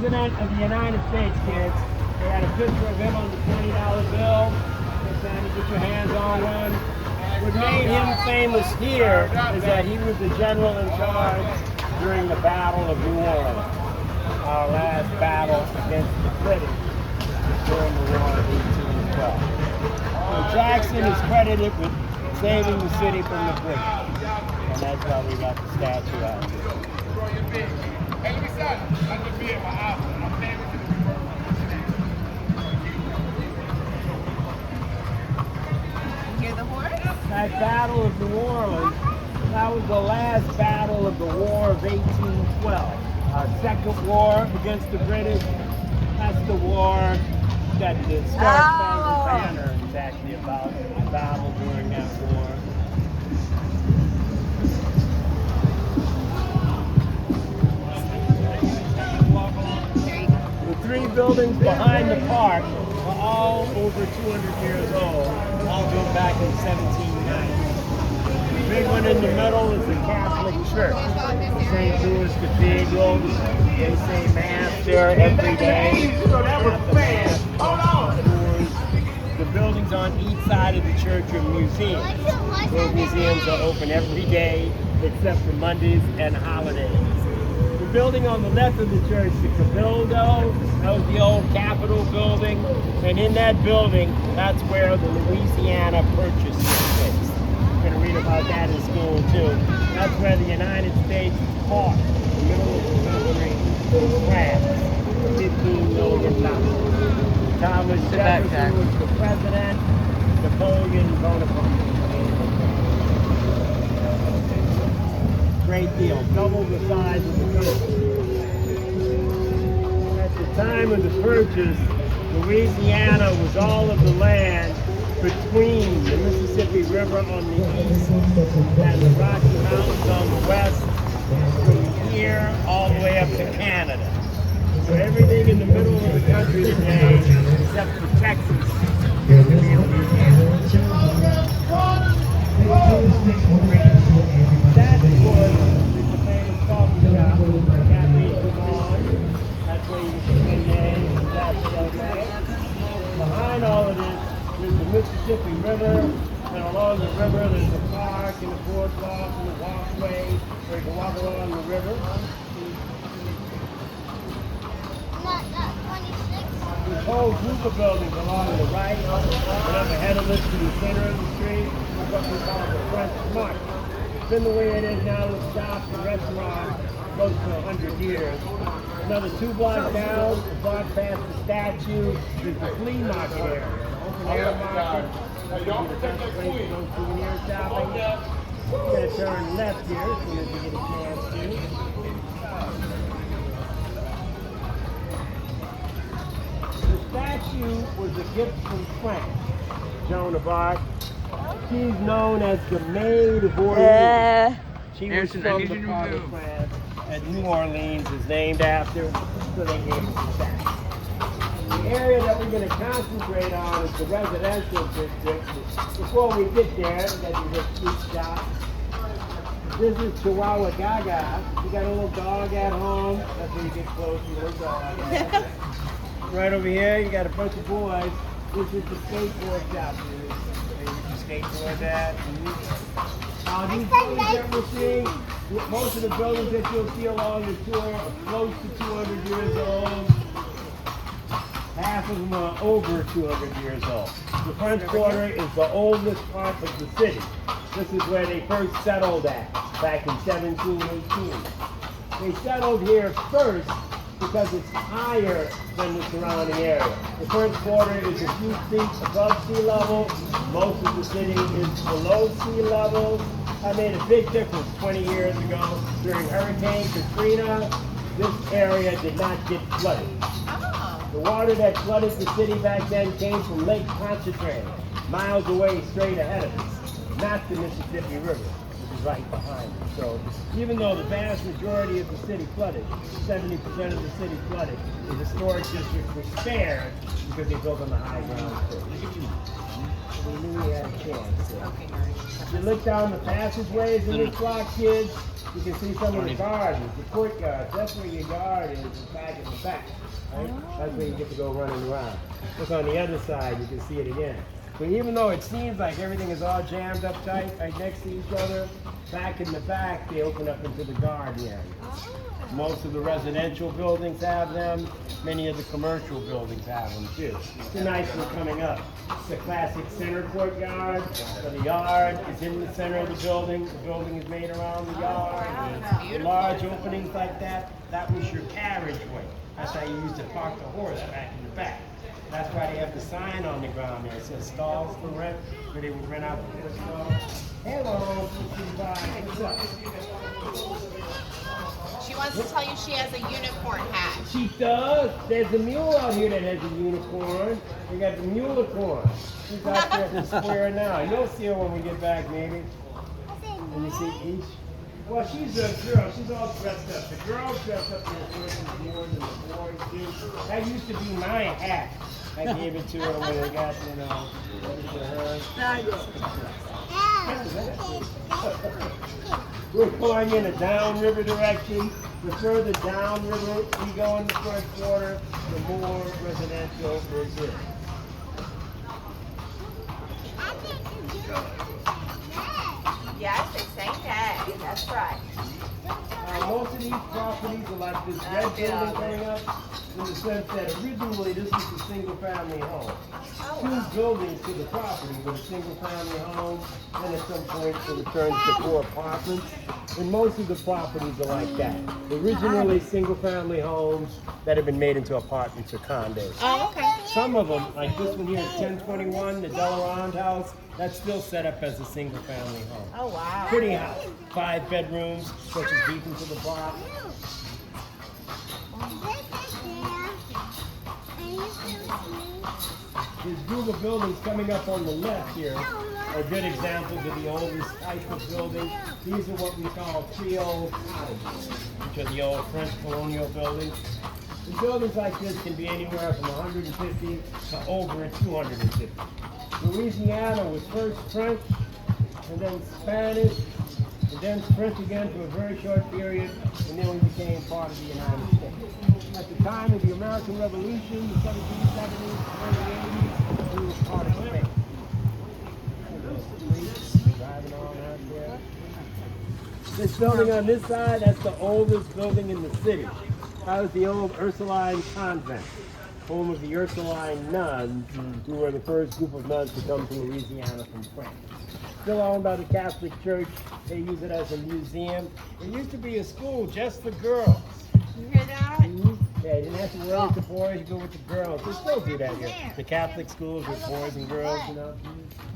President of the United States, kids. They had a picture of him on the $20 bill. Time to get your hands on one. What made him famous here is that he was the general in charge during the Battle of New Orleans, our last battle against the British during the War of 1812. So Jackson is credited with saving the city from the British, and that's why we got the statue out here. That Battle of New Orleans, that was the last battle of the War of 1812. Our second war against the British, that's the war that the Star-Spangled Banner is actually about, the battle during that war. The three buildings behind the park are all over 200 years old, all built back in 1790. The big one in the middle is the Catholic Church, St. Louis Cathedral. They say Mass there every day. The buildings on each side of the church are museums. Those museums are open every day except for Mondays and holidays. The building on the left of the church, the Cabildo, that was the old Capitol building, and in that building, that's where the Louisiana Purchase took place. You're going to read about that in school too. That's where the United States fought in the middle of the country in France for $15 million. Thomas Jefferson was the president, Napoleon Bonaparte. Great deal, double the size of the country. At the time of the purchase, Louisiana was all of the land between the Mississippi River on the east and the Rocky Mountains on the west, from here all the way up to Canada. So everything in the middle of the country today, except for Texas, is to be Louisiana. That was the famous coffee shop, Cafe Dumont. That's where you can spend days and that's okay. Behind all of this, there's the Mississippi River, and along the river there's the park and the boardwalk and the walkway where you can walk along the river. This whole group of buildings along the right and up ahead of us to the center of the street is what we call the French March. It's been the way it is now with shops and restaurants close to 100 years. Another 2 blocks down, a block past the statue, is the flea market area. Open air market. That's the best place to go souvenir shopping. We're going to turn left here as soon as we get a chance to. The statue was a gift from France, Joan of Arc. She's known as the Maid of Orleans. She was from the part of France that New Orleans is named after, so they gave us the statue. The area that we're going to concentrate on is the residential district. Before we get there, we got to get sweet shop. This is Chihuahua Gaga. You got a little dog at home. That's when you get close to a little dog. Right over here, you got a bunch of boys. This is the skateboard shop. You can skateboard that. These buildings that we're seeing, most of the buildings that you'll see along the tour are close to 200 years old. Half of them are over 200 years old. The French Quarter is the oldest part of the city. This is where they first settled at, back in 1718. They settled here first because it's higher than the surrounding area. The French Quarter is a few feet above sea level. Most of the city is below sea level. That made a big difference 20 years ago. During Hurricane Katrina, this area did not get flooded. The water that flooded the city back then came from Lake Pontchartrain, miles away straight ahead of us, not the Mississippi River, which is right behind us. So even though the vast majority of the city flooded, 70% of the city flooded, the historic district was spared because they built on the high ground first. We knew we had a chance. If you look down the passageways in this block, kids, you can see some of the gardens, the courtyards. That's where your yard is back in the back. Right? That's where you get to go running around. Look on the other side, you can see it again. But even though it seems like everything is all jammed up tight, right next to each other, back in the back, they open up into the garden area. Most of the residential buildings have them. Many of the commercial buildings have them too. It's a nice one coming up. It's a classic center courtyard. So the yard is in the center of the building. The building is made around the yard. The large openings like that, that was your carriageway. That's how you used to park the horse back in the back. That's why they have the sign on the ground there. It says stalls for rent, where they would rent out the horse stalls. Hello, what's up? She wants to tell you she has a unicorn hat. She does. There's a mule out here that has a unicorn. We got the mulecorn. She's out there at the square now. You'll see her when we get back, maybe. And you see each. Well, she's a girl. She's all dressed up. The girls dress up in the first more than the boys do. That used to be my hat. I gave it to her when I got, you know, we're going in a downriver direction. The further downriver we go in the first quarter, the more residential is here. Yes, they say day. That's right. Most of these properties are like this red building coming up, in the sense that originally this was a single-family home. Two buildings to the property, but a single-family home, and at some point it returns to 4 apartments. And most of the properties are like that. Originally single-family homes that have been made into apartments or condos. Oh, okay. Some of them, like this one here at 1021, the Delarond house, that's still set up as a single-family home. Oh, wow. Pretty house. 5 bedrooms, such as deep into the block. This group of buildings coming up on the left here are good examples of the oldest type of building. These are what we call Creole cottages, which are the old French colonial buildings. And buildings like this can be anywhere from 150 to over 250. Louisiana was first French, and then Spanish, and then French again for a very short period, and then we became part of the United States. At the time of the American Revolution, the 1770s, early 80s, we were part of Spain. Driving on out there. This building on this side, that's the oldest building in the city. That was the old Ursuline convent, home of the Ursuline nuns, who were the first group of nuns to come to Louisiana from France. Still owned by the Catholic Church. They use it as a museum. It used to be a school just for girls. You hear that? Yeah, you didn't have to worry with the boys, you go with the girls. They still do that here. The Catholic schools with boys and girls, you know.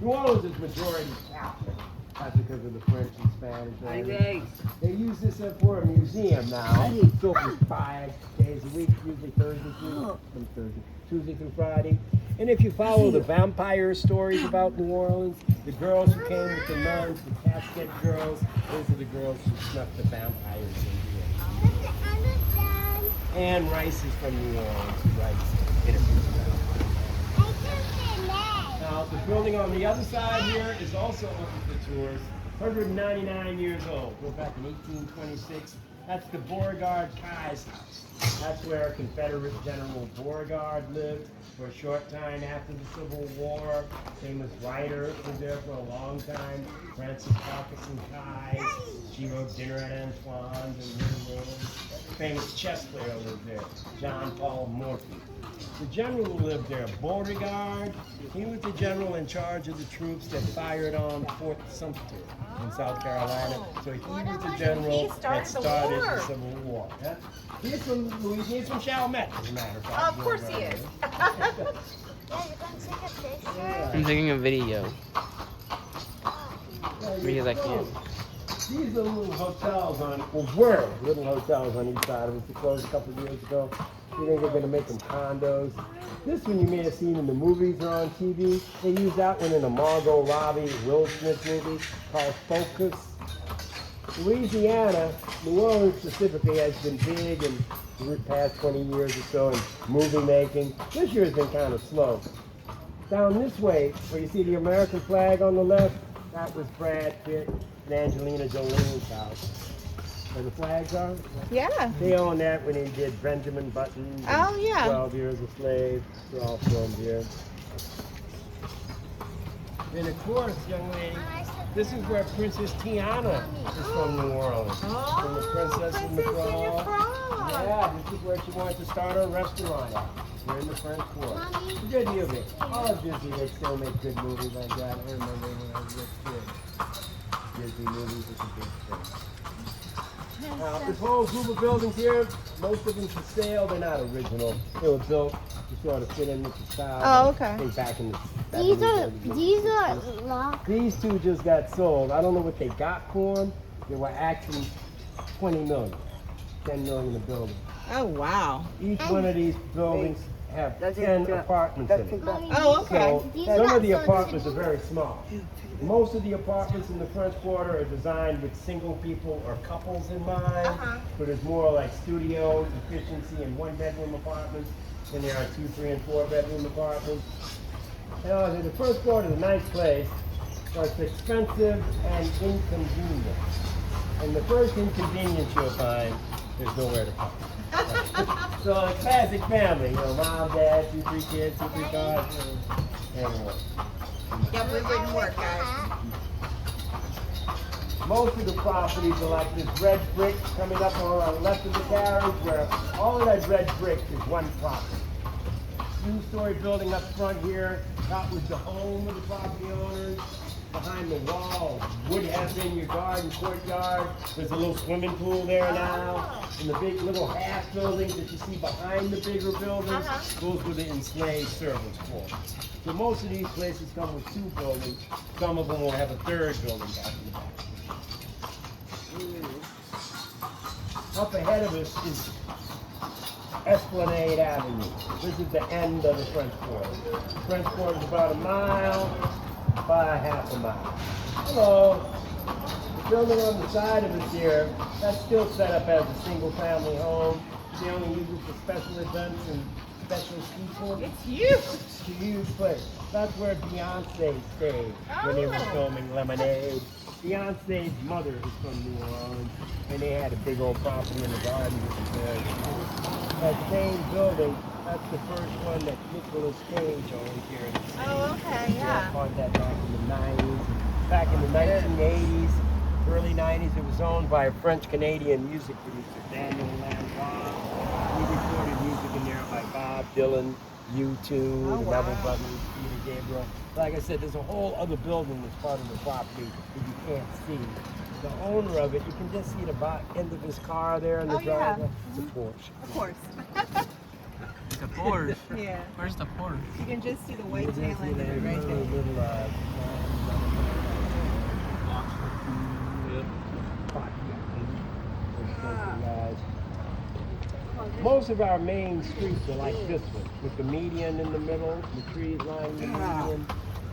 New Orleans is majority Catholic. That's because of the French and Spanish. They use this for a museum now. It's open 5 days a week, usually Tuesday through Friday. And if you follow the vampire stories about New Orleans, the girls who came with the nuns, the casket girls, those are the girls who snuck the vampires in here. Anne Rice is from New Orleans, who writes interviews about it. Now, the building on the other side here is also open for tours. 199 years old. Go back in 1826. That's the Beauregard Kai's house. That's where Confederate General Beauregard lived for a short time after the Civil War. Famous writer was there for a long time. Frances Parkinson Kai's. She wrote Dinner at Antoine's and Little Rooms. Famous chess player lived there, John Paul Morphy. The general who lived there, Beauregard, he was the general in charge of the troops that fired on Fort Sumter in South Carolina. So he was the general that started the Civil War. Yeah? He's from Louisiana, he's from Chalmette, as a matter of fact. Of course he is. I'm taking a video. Videos like you. These are little hotels were little hotels on each side of it. They closed a couple of years ago. They think they're going to make them condos. This one you may have seen in the movies or on TV. They used that one in a Margot Robbie, Will Smith movie called Focus. Louisiana, New Orleans specifically, has been big in the past 20 years or so in movie making. This year has been kind of slow. Down this way, where you see the American flag on the left, that was Brad Pitt and Angelina Jolie's house. Where the flags are? Yeah. They owned that when he did Benjamin Button. Oh, yeah. 12 Years a Slave. They're all filmed here. And of course, young lady, this is where Princess Tiana is from New Orleans. From the Princess and the Frog. Yeah, this is where she wanted to start her restaurant at. Here in the French Quarter. Good movie. All of Disney, they still make good movies like that. I remember when I was a kid. Disney movies is a big thing. This whole group of buildings here, most of them for sale. They're not original. They were built to sort of fit in with the style. Oh, okay. I think back in the 70s. These are locked. These two just got sold. I don't know what they got for them. They were actually 20 million, 10 million a building. Oh, wow. Each one of these buildings have 10 apartments in it. Oh, okay. So some of the apartments are very small. Most of the apartments in the French Quarter are designed with single people or couples in mind. But it's more like studios, efficiency, and one-bedroom apartments than there are 2, 3, and 4-bedroom apartments. Now, the French Quarter is a nice place, but it's expensive and inconvenient. And the first inconvenience you'll find, there's nowhere to park. So a classic family, you know, mom, dad, 2, 3 kids, 2, 3 cars, everyone. Yeah, we wouldn't work, guys. Most of the properties are like this red brick coming up on the left of the carriage, where all of that red brick is one property. Two-story building up front here, that was the home of the property owners. Behind the wall would have been your garden courtyard. There's a little swimming pool there now. And the big little half buildings that you see behind the bigger buildings, those were the enslaved servants' quarters. So most of these places come with 2 buildings. Some of them will have a 3rd building back in the back. Up ahead of us is Esplanade Avenue. This is the end of the French Quarter. The French Quarter is about a mile by half a mile. Hello. The building on the side of us here, that's still set up as a single family home. They only use it for special events and special people. It's huge. It's a huge place. That's where Beyonce stayed when they were filming Lemonade. Beyonce's mother is from New Orleans, and they had a big old property in the garden with the bed. That same building, that's the first one that Nicolas Cage owned here in the city. Oh, okay, yeah. I bought that back in the 90s. Back in the 1980s, early 90s, it was owned by a French-Canadian music producer, Daniel Lanois. He recorded music in there by Bob Dylan, U2, the Neville Brothers, Peter Gabriel. Like I said, there's a whole other building that's part of the property that you can't see. The owner of it, you can just see the end of his car there in the driveway. It's a Porsche. Of course. It's a Porsche. Yeah. Where's the Porsche? You can just see the white You tail can see end of that it right there. little, Most of our main streets are like this one, with the median in the middle, the trees lining the median.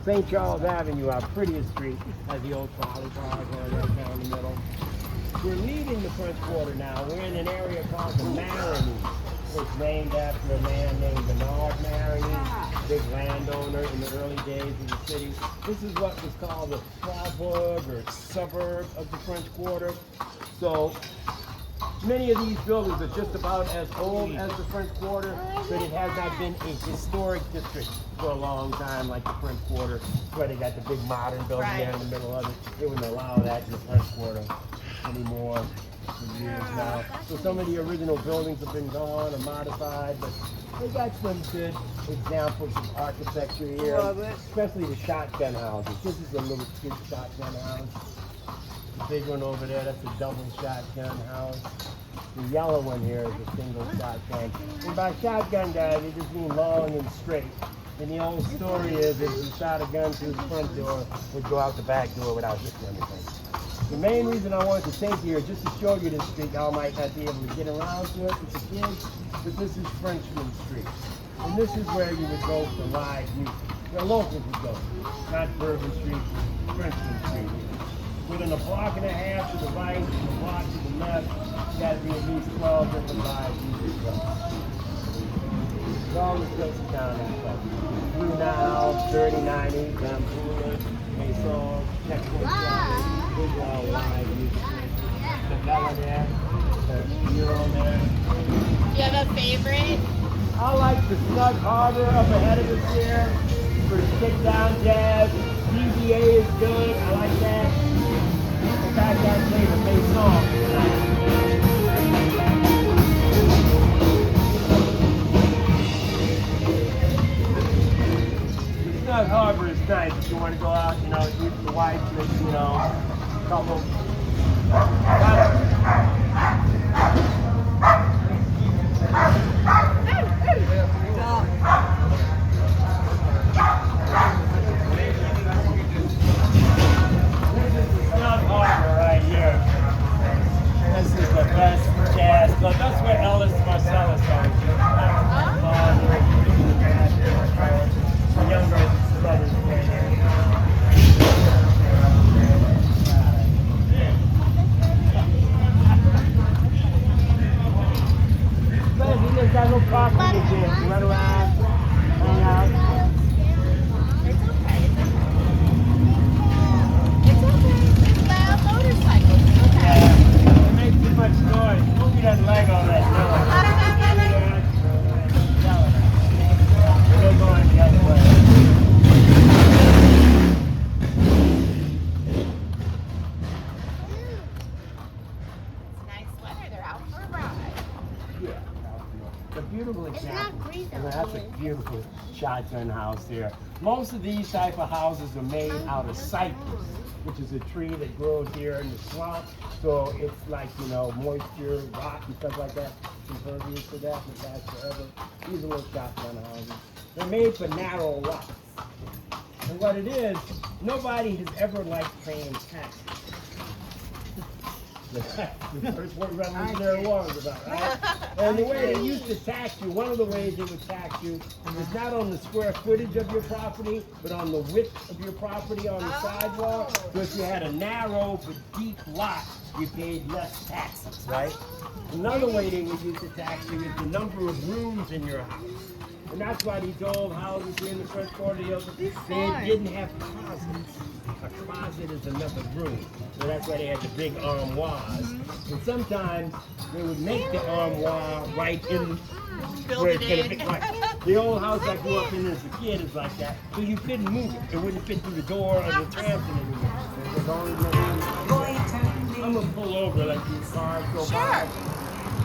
St. Charles Avenue, our prettiest street, has the old trolley cars going right down the middle. We're leaving the French Quarter now. We're in an area called the Marigny. It's named after a man named Bernard Marigny, big landowner in the early days of the city. This is what was called the Faubourg or suburb of the French Quarter. So many of these buildings are just about as old as the French Quarter, but it has not been a historic district for a long time like the French Quarter, where they got the big modern building there in the middle of it. They wouldn't allow that in the French Quarter anymore for years now. So some of the original buildings have been gone or modified, but they got some good examples of architecture here, especially the shotgun houses. This is a little kid shotgun house. The big one over there, that's a double shotgun house. The yellow one here is a single shotgun. And by shotgun, guys, it just means long and straight. And the old story is if you shot a gun through the front door, would go out the back door without hitting anything. The main reason I wanted to take you here, just to show you this street, y'all might not be able to get around to it as a kid, but this is Frenchman Street. And this is where you would go for live music. Where locals would go, not Bourbon Street, Frenchman Street. Within a block and a half to the right and a block to the left, you got to be at least 12 different live music clubs. all the places down that way. Blue Nile, 3090, Bamboo, Maison, Checkpoint Drive, these are all live music. The Bella there, the Euro there. Do you have a favorite? I like the Snug Harbor up ahead of us here for sit-down jazz. DBA is good. I like that. In fact, that's my favorite song tonight. Snug Harbor is nice if you want to go out, you know, use the wife with, you know, a couple. This is the Snug Harbor right here. This is the best jazz club. That's where Ellis Marcellus goes. The younger brothers there. But he just got no property again. Run around, hang out. It's okay. It's okay. It's loud motorcycles. It's okay. Yeah, it makes too much noise. Movie doesn't like all that noise. We're going the other way. It's nice weather. They're out for a ride. Yeah, a beautiful example. not green though. And that's a beautiful shotgun house there. Most of these type of houses are made out of cypress, which is a tree that grows here in the swamp. So it's like, you know, moisture, rot, and stuff like that. Impervious to that, and it lasts forever. These are little shotgun houses. They're made for narrow lots. And what it is, nobody has ever liked paying taxes. The first one Revolutionary War was about, right? And the way they used to tax you, one of the ways they would tax you is not on the square footage of your property, but on the width of your property on the sidewalk. So if you had a narrow but deep lot, you paid less taxes, right? Another way they would use to tax you is the number of rooms in your house. And that's why these old houses here in the first quarter, they didn't have closets. A closet is another room. So that's why they had the big armoires. And sometimes they would make the armoire right in Build where it it's gonna in. fit. Right. The old house I grew up in as a kid is like that. So you couldn't move it. It wouldn't fit through the door or the tramp and everything. There's always no I'm gonna pull over like these cars go by.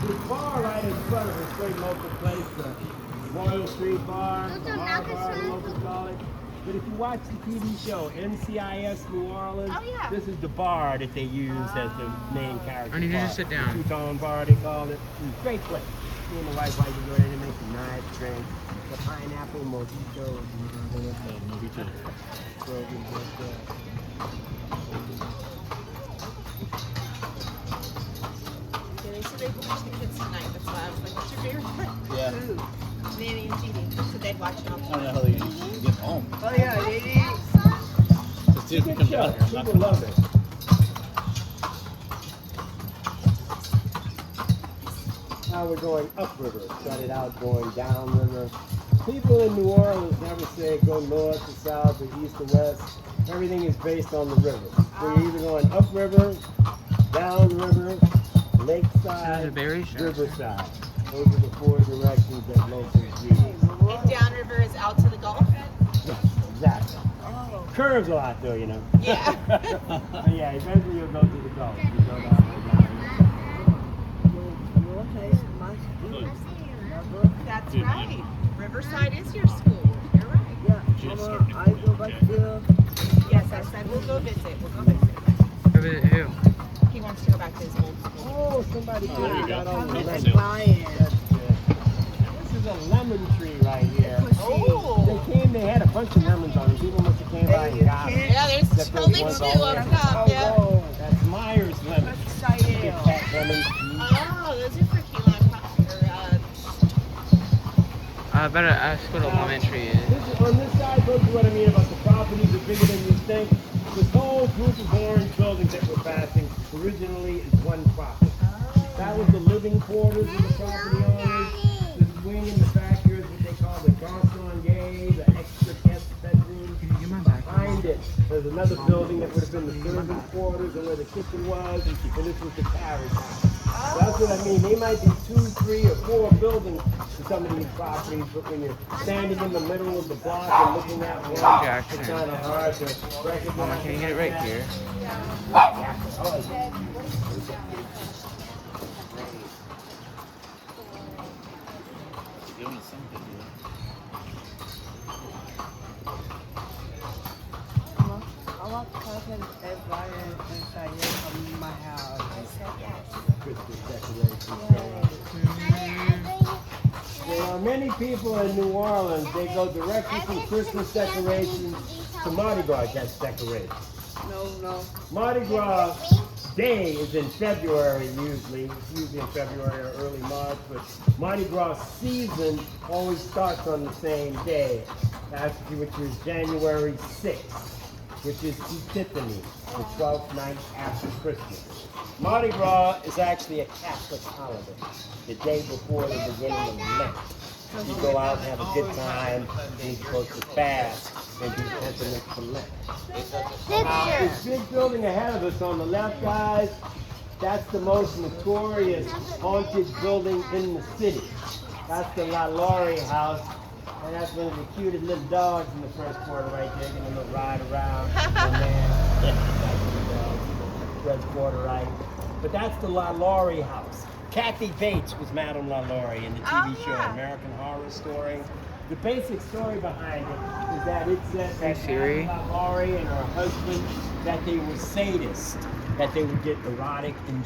The bar right in front of us, great local place, the Royal Street Bar, the Bar, the local college. But if you watch the TV show NCIS New Orleans, Oh, yeah. this is the bar that they use as the main character. I need you to bar. sit down. The two-tone bar, they called it. Great place. Me and my wife like to go there and make some nice drinks. The pineapple mojito. Mojito. They said they'd watch the kids tonight. That's why I was like, what's your favorite Yeah. food? Nanny and Genie. So they'd watch it on I don't know how they get home. Oh, yeah, they To see if we Good come show. down here. I'm not People gonna love it. Now we're going upriver. Started out going downriver. People in New Orleans never say go north to south or east to west. Everything is based on the river. So you're either going upriver, downriver, lakeside, berry shop. riverside. Those are the four directions that locals use. And downriver is out to the Gulf? Yes, exactly. Oh. Curves a lot though, you know. Yeah. Yeah, eventually you'll go to the Gulf. You go down the line. That's right. Riverside is your school. You're right. Yes, I said we'll go visit. We'll go visit. Go visit who? He wants to go back to his old school. Oh, somebody Oh, there you got go. all the That's lemons. it. That's good. This is a lemon tree right here. Oh. They had a bunch of lemons on them. People must have came by and got them. Yeah, there's Except those only ones two all up the way. top. Yeah. Oh, that's Myers lemon. Big fat lemon. Oh, those are for key lime pie. I better ask what elementary is. This is, on this side, those are what I mean about the properties are bigger than you think. This whole group of orange buildings that we're passing originally is one property. That was the living quarters of the property owners. This wing in the back here is what they called the Garçon Gay, the extra guest bedroom. Behind it, there's another building that would have been the servants' quarters and where the kitchen was, and this was the carriage house. So that's what I mean. They might be 2, 3, or 4 buildings to some of these properties, but when you're standing in the middle of the block and looking at one, Yeah, I it's can. kind of hard to recognize. Mama, can you get it right here? The only something. I want cousin everybody inside here come to my house. Christmas decorations. There are many people in New Orleans, they go directly from Christmas decorations to Mardi Gras decorations. No. Mardi Gras Day is in February usually. It's usually in February or early March, but Mardi Gras season always starts on the same day, which is January 6th, which is Epiphany, the 12th night after Christmas. Mardi Gras is actually a Catholic holiday, the day before the beginning of Lent. You go out and have a good time, and you're supposed to fast and do penitence for Lent. This big building ahead of us on the left, guys, that's the most notorious haunted building in the city. That's the La Laurie house, and that's one of the cutest little dogs in the first quarter right there, getting a little ride around. Oh man, that's the dog. First quarter right. But that's the La Laurie house. Kathy Bates was Madame La Laurie in the TV show American Horror Story. The basic story behind it is that it said that Siri. Madame La Laurie and her husband, that they were sadists, that they would get erotic and